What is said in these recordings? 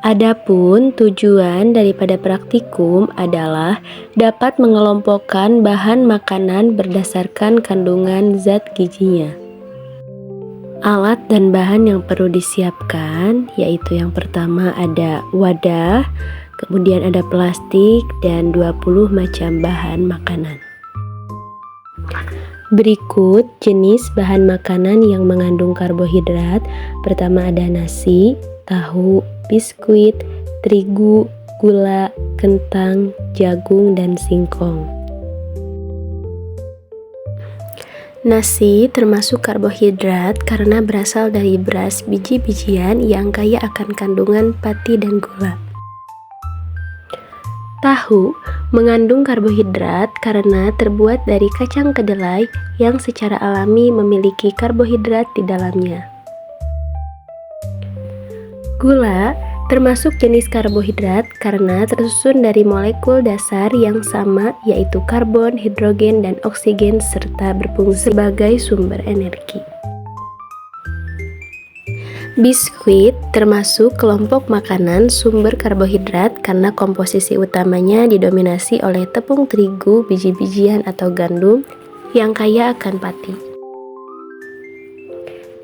Adapun tujuan daripada praktikum adalah dapat mengelompokkan bahan makanan berdasarkan kandungan zat gizinya. Alat dan bahan yang perlu disiapkan yaitu yang pertama ada wadah, kemudian ada plastik dan 20 macam bahan makanan. Berikut jenis bahan makanan yang mengandung karbohidrat. Pertama ada nasi, tahu, biskuit, terigu, gula, kentang, jagung, dan singkong. Nasi termasuk karbohidrat karena berasal dari beras biji-bijian yang kaya akan kandungan pati dan gula. Tahu mengandung karbohidrat karena terbuat dari kacang kedelai yang secara alami memiliki karbohidrat di dalamnya. Gula termasuk jenis karbohidrat karena tersusun dari molekul dasar yang sama yaitu karbon, hidrogen, dan oksigen serta berfungsi sebagai sumber energi. Biskuit termasuk kelompok makanan sumber karbohidrat karena komposisi utamanya didominasi oleh tepung terigu, biji-bijian atau gandum yang kaya akan pati.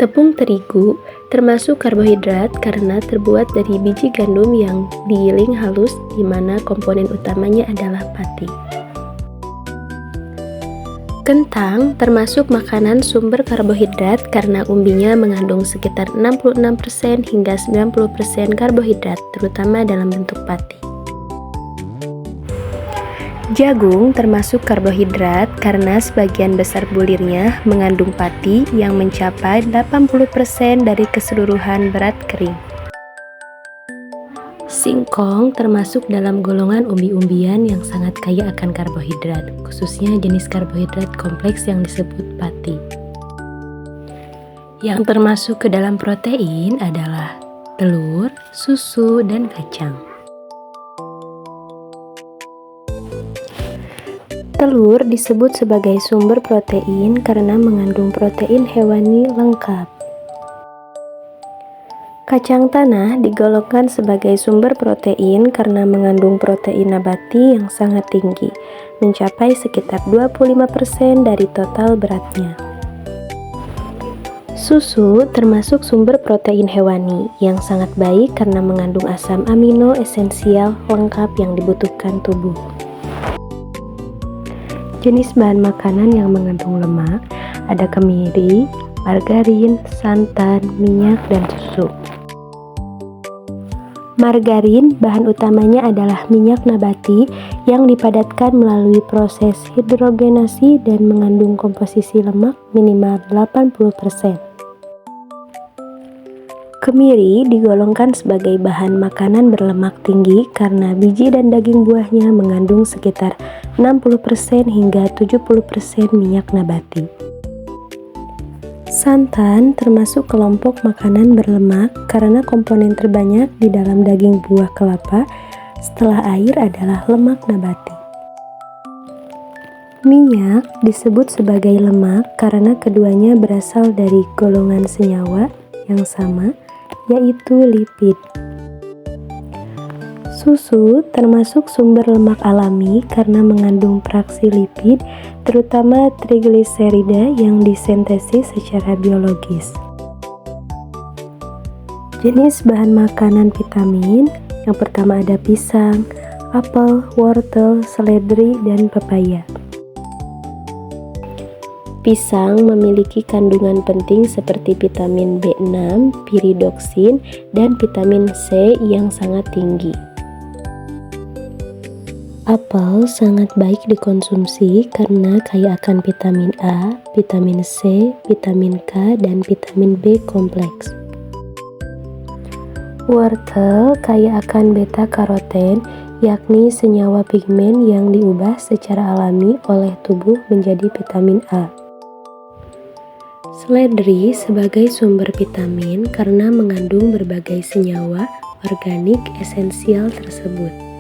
Tepung terigu termasuk karbohidrat karena terbuat dari biji gandum yang digiling halus di mana komponen utamanya adalah pati. Kentang termasuk makanan sumber karbohidrat karena umbinya mengandung sekitar 66% hingga 90% karbohidrat, terutama dalam bentuk pati. Jagung termasuk karbohidrat karena sebagian besar bulirnya mengandung pati yang mencapai 80% dari keseluruhan berat kering. Singkong termasuk dalam golongan umbi-umbian yang sangat kaya akan karbohidrat, khususnya jenis karbohidrat kompleks yang disebut pati. Yang termasuk ke dalam protein adalah telur, susu, dan kacang. Telur disebut sebagai sumber protein karena mengandung protein hewani lengkap. Kacang tanah digolongkan sebagai sumber protein karena mengandung protein nabati yang sangat tinggi, mencapai sekitar 25% dari total beratnya. Susu termasuk sumber protein hewani yang sangat baik karena mengandung asam amino esensial lengkap yang dibutuhkan tubuh. Jenis bahan makanan yang mengandung lemak ada kemiri, margarin, santan, minyak, dan susu. Margarin bahan utamanya adalah minyak nabati yang dipadatkan melalui proses hidrogenasi dan mengandung komposisi lemak minimal 80%. Kemiri digolongkan sebagai bahan makanan berlemak tinggi karena biji dan daging buahnya mengandung sekitar 60% hingga 70% minyak nabati. Santan termasuk kelompok makanan berlemak karena komponen terbanyak di dalam daging buah kelapa setelah air adalah lemak nabati. Minyak disebut sebagai lemak karena keduanya berasal dari golongan senyawa yang sama, yaitu lipid. Susu termasuk sumber lemak alami karena mengandung fraksi lipid, terutama trigliserida yang disintesis secara biologis. Jenis bahan makanan vitamin, yang pertama ada pisang, apel, wortel, seledri, dan pepaya. Pisang memiliki kandungan penting seperti vitamin B6, piridoksin, dan vitamin C yang sangat tinggi. Apel sangat baik dikonsumsi karena kaya akan vitamin A, vitamin C, vitamin K, dan vitamin B kompleks. Wortel kaya akan beta-karoten, yakni senyawa pigmen yang diubah secara alami oleh tubuh menjadi vitamin A. Seledri sebagai sumber vitamin karena mengandung berbagai senyawa organik esensial tersebut.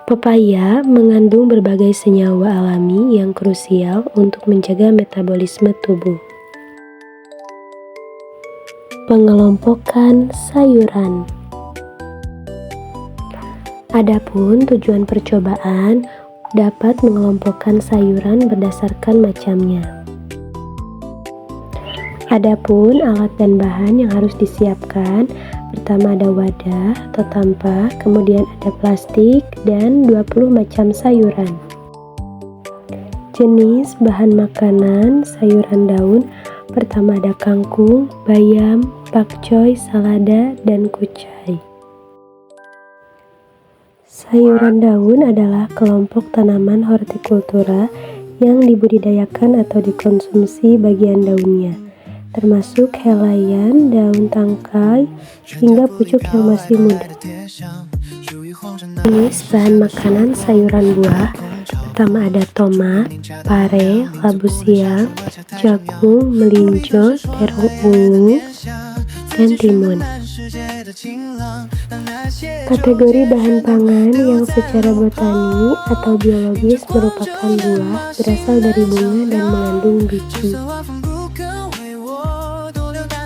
Pepaya mengandung berbagai senyawa alami yang krusial untuk menjaga metabolisme tubuh. pengelompokan sayuran. Adapun tujuan percobaan dapat mengelompokkan sayuran berdasarkan macamnya. Adapun alat dan bahan yang harus disiapkan, pertama ada wadah atau tampah, kemudian ada plastik dan 20 macam sayuran. Jenis bahan makanan sayuran daun, pertama ada kangkung, bayam, pakcoy, salada, dan kucai. Sayuran daun adalah kelompok tanaman hortikultura yang dibudidayakan atau dikonsumsi bagian daunnya, termasuk helaian, daun tangkai, hingga pucuk yang masih muda. Jenis bahan makanan sayuran buah, pertama ada tomat, pare, labu siam, jagung, melinjo, terong ungu, dan timun. Kategori bahan pangan yang secara botani atau biologis merupakan buah berasal dari bunga dan mengandung biji.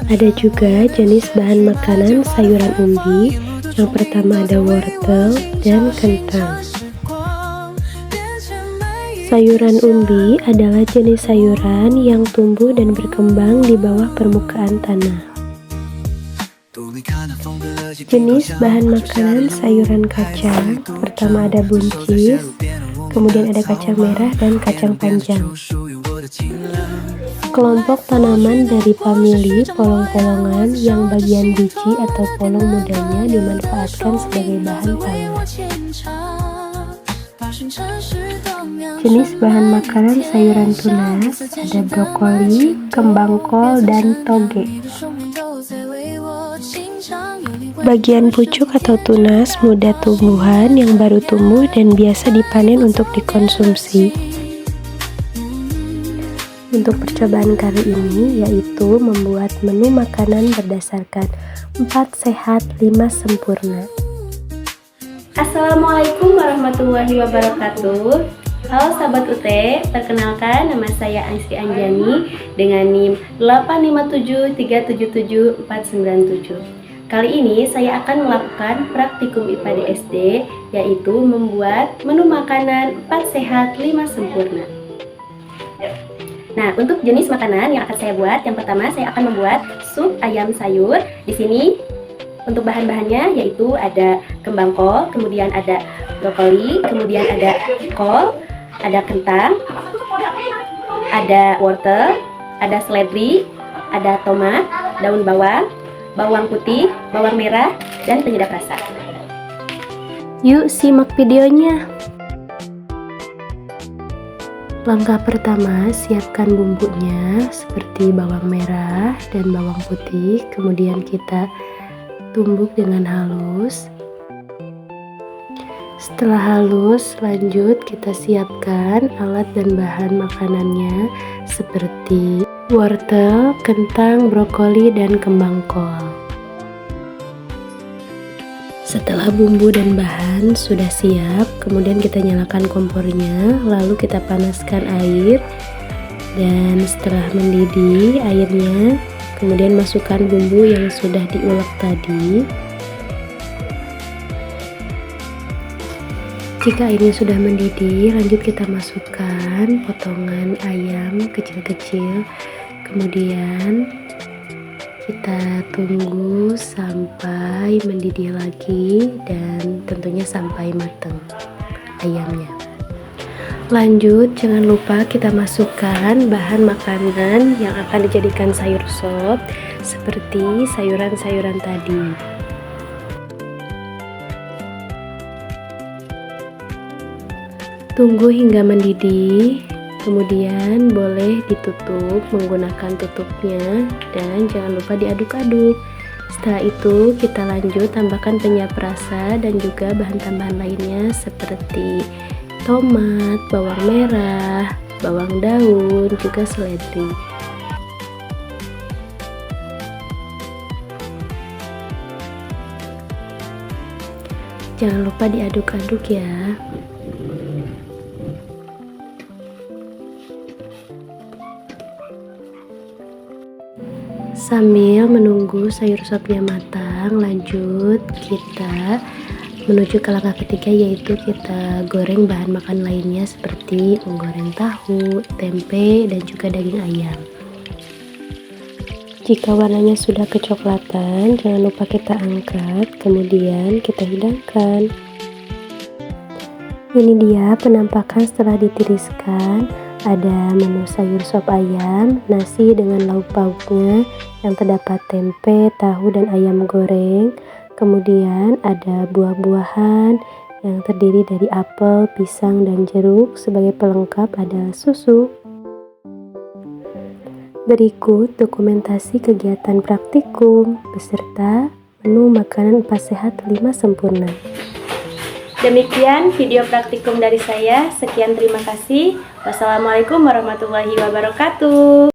Ada juga jenis bahan makanan sayuran umbi, yang pertama ada wortel dan kentang. Sayuran umbi adalah jenis sayuran yang tumbuh dan berkembang di bawah permukaan tanah. Jenis bahan makanan sayuran kacang, pertama ada buncis, kemudian ada kacang merah dan kacang panjang. Kelompok tanaman dari famili polong-polongan yang bagian biji atau polong mudanya dimanfaatkan sebagai bahan pangan. Jenis bahan makanan sayuran tunas, ada brokoli, kembang kol, dan toge. Bagian pucuk atau tunas muda tumbuhan yang baru tumbuh dan biasa dipanen untuk dikonsumsi. Untuk percobaan kali ini yaitu membuat menu makanan berdasarkan 4 sehat 5 sempurna. Assalamualaikum warahmatullahi wabarakatuh. Halo sahabat UT, perkenalkan nama saya Ansri Anjani dengan NIM 857377497. Kali ini saya akan melakukan praktikum IPA di SD, yaitu membuat menu makanan 4 sehat 5 sempurna. Nah, untuk jenis makanan yang akan saya buat, yang pertama saya akan membuat sup ayam sayur. Di sini untuk bahan-bahannya yaitu ada kembang kol, kemudian ada brokoli, kemudian ada kol, ada kentang, ada wortel, ada seledri, ada tomat, daun bawang, bawang putih, bawang merah, dan penyedap rasa. Yuk simak videonya. Langkah pertama, siapkan bumbunya seperti bawang merah dan bawang putih, kemudian kita tumbuk dengan halus. Setelah halus, lanjut kita siapkan alat dan bahan makanannya seperti wortel, kentang, brokoli, dan kembang kol. Setelah bumbu dan bahan sudah siap, kemudian kita nyalakan kompornya, lalu kita panaskan air, dan setelah mendidih airnya, kemudian masukkan bumbu yang sudah diulek tadi. Jika airnya sudah mendidih, lanjut kita masukkan potongan ayam kecil-kecil, kemudian kita tunggu sampai mendidih lagi dan tentunya sampai matang ayamnya. Lanjut, jangan lupa kita masukkan bahan makanan yang akan dijadikan sayur sop seperti sayuran-sayuran tadi. Tunggu hingga mendidih, kemudian boleh ditutup menggunakan tutupnya dan jangan lupa diaduk-aduk. Setelah itu kita lanjut tambahkan penyedap rasa dan juga bahan tambahan lainnya seperti tomat, bawang merah, bawang daun, juga seledri. Jangan lupa diaduk-aduk ya. Sambil menunggu sayur sopnya matang, lanjut kita menuju ke langkah ketiga, yaitu kita goreng bahan makan lainnya seperti menggoreng tahu, tempe, dan juga daging ayam. Jika warnanya sudah kecoklatan, jangan lupa kita angkat, kemudian kita hidangkan. Ini dia penampakan setelah ditiriskan. Ada menu sayur sop ayam, nasi dengan lauk pauknya yang terdapat tempe, tahu, dan ayam goreng. Kemudian ada buah-buahan yang terdiri dari apel, pisang, dan jeruk. Sebagai pelengkap ada susu. Berikut dokumentasi kegiatan praktikum beserta menu makanan 4 sehat 5 sempurna. Demikian video praktikum dari saya. Sekian, terima kasih. Wassalamualaikum warahmatullahi wabarakatuh.